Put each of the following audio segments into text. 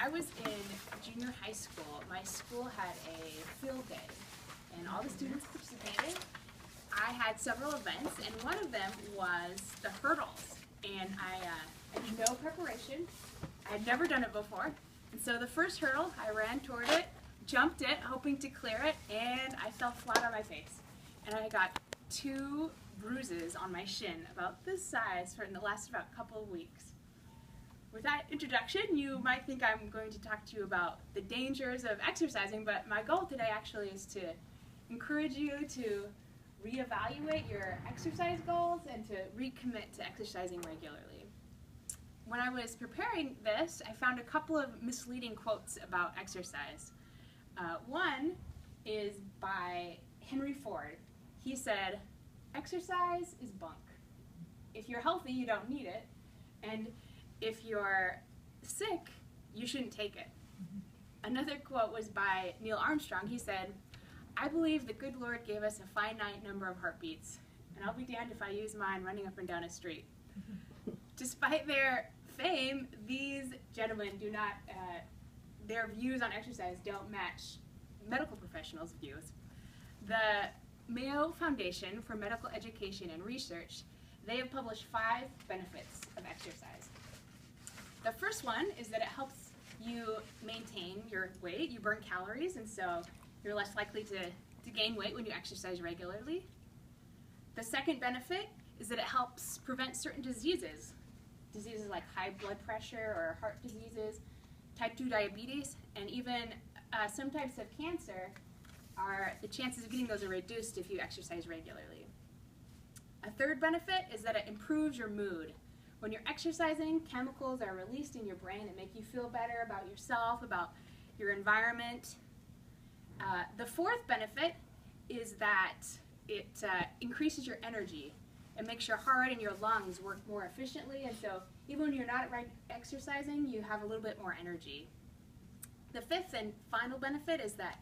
I was in junior high school, my school had a field day, and all the students participated. I had several events, and one of them was the hurdles. And I had no preparation. I had never done it before. And so the first hurdle, I ran toward it, jumped it, hoping to clear it, and I fell flat on my face. And I got 2 bruises on my shin, about this size, for the last about a couple of weeks. With that introduction, you might think I'm going to talk to you about the dangers of exercising, but my goal today actually is to encourage you to reevaluate your exercise goals and to recommit to exercising regularly. When I was preparing this, I found a couple of misleading quotes about exercise. One is by Henry Ford. He said, "Exercise is bunk. If you're healthy, you don't need it, and if you're sick, you shouldn't take it." Another quote was by Neil Armstrong. He said, "I believe the good Lord gave us a finite number of heartbeats, and I'll be damned if I use mine running up and down a street." Despite their fame, these gentlemen do not, their views on exercise don't match medical professionals' views. The Mayo Foundation for Medical Education and Research, they have published 5 benefits of exercise. The first one is that it helps you maintain your weight. You burn calories, and so you're less likely to gain weight when you exercise regularly. The second benefit is that it helps prevent certain diseases. Diseases like high blood pressure or heart diseases, type 2 diabetes, and even some types of cancer, the chances of getting those are reduced if you exercise regularly. A third benefit is that it improves your mood. When you're exercising, chemicals are released in your brain that make you feel better about yourself, about your environment. The fourth benefit is that it increases your energy. It makes your heart and your lungs work more efficiently, and so even when you're not exercising, you have a little bit more energy. The fifth and final benefit is that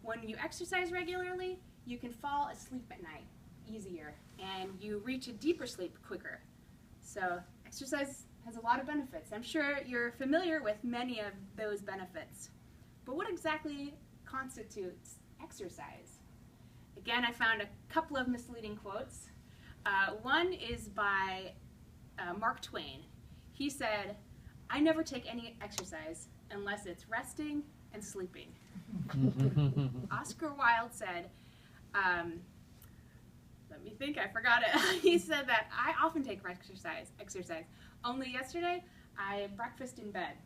when you exercise regularly, you can fall asleep at night easier, and you reach a deeper sleep quicker. So exercise has a lot of benefits. I'm sure you're familiar with many of those benefits. But what exactly constitutes exercise? Again, I found a couple of misleading quotes. One is by Mark Twain. He said, "I never take any exercise unless it's resting and sleeping." Oscar Wilde said, let me think, I forgot it. He said that, "I often take exercise. Only yesterday, I breakfast in bed."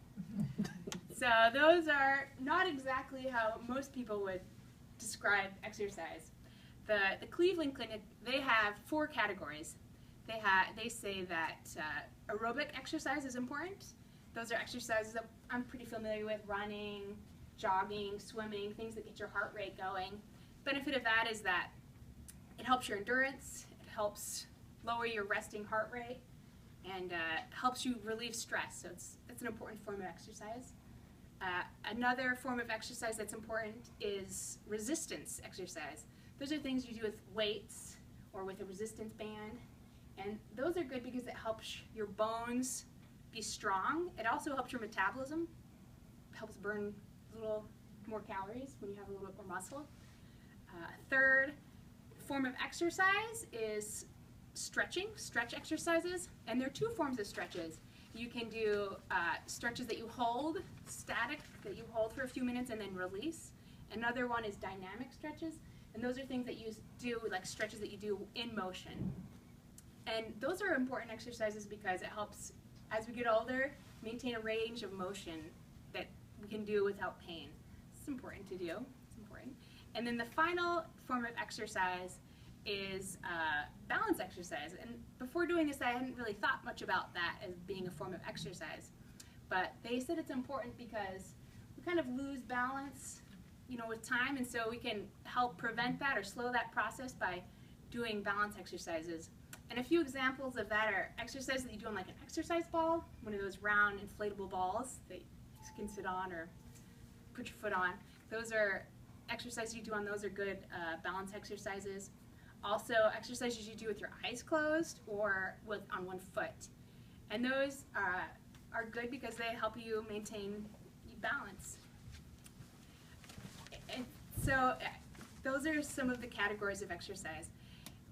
So those are not exactly how most people would describe exercise. The Cleveland Clinic, they have 4 categories. They say that aerobic exercise is important. Those are exercises that I'm pretty familiar with: running, jogging, swimming, things that get your heart rate going. Benefit of that is that it helps your endurance, it helps lower your resting heart rate, and helps you relieve stress, so it's an important form of exercise. Another form of exercise that's important is resistance exercise. Those are things you do with weights or with a resistance band, and those are good because it helps your bones be strong. It also helps your metabolism, helps burn a little more calories when you have a little bit more muscle. Third form of exercise is stretch exercises, and there are 2 forms of stretches. You can do stretches that you hold, static, that you hold for a few minutes and then release. Another one is dynamic stretches, and those are things that you do, like stretches that you do in motion. And those are important exercises because it helps, as we get older, maintain a range of motion that we can do without pain. It's important to do. It's important. And then the final form of exercise is balance exercise. And before doing this, I hadn't really thought much about that as being a form of exercise. But they said it's important because we kind of lose balance, with time, and so we can help prevent that or slow that process by doing balance exercises. And a few examples of that are exercises that you do on like an exercise ball, one of those round inflatable balls that you can sit on or put your foot on. Those are exercises you do on those are good balance exercises. Also, exercises you do with your eyes closed or on one foot. And those are good because they help you maintain balance. And so those are some of the categories of exercise.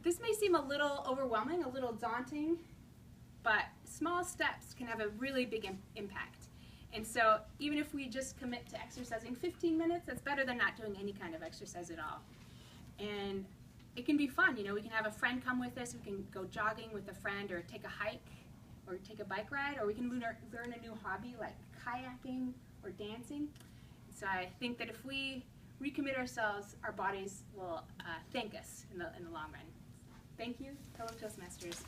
This may seem a little overwhelming, a little daunting, but small steps can have a really big impact. And so even if we just commit to exercising 15 minutes, that's better than not doing any kind of exercise at all. And it can be fun. You know, we can have a friend come with us. We can go jogging with a friend, or take a hike, or take a bike ride, or we can learn a new hobby like kayaking or dancing. So I think that if we recommit ourselves, our bodies will thank us in the long run. Thank you, fellow Toastmasters.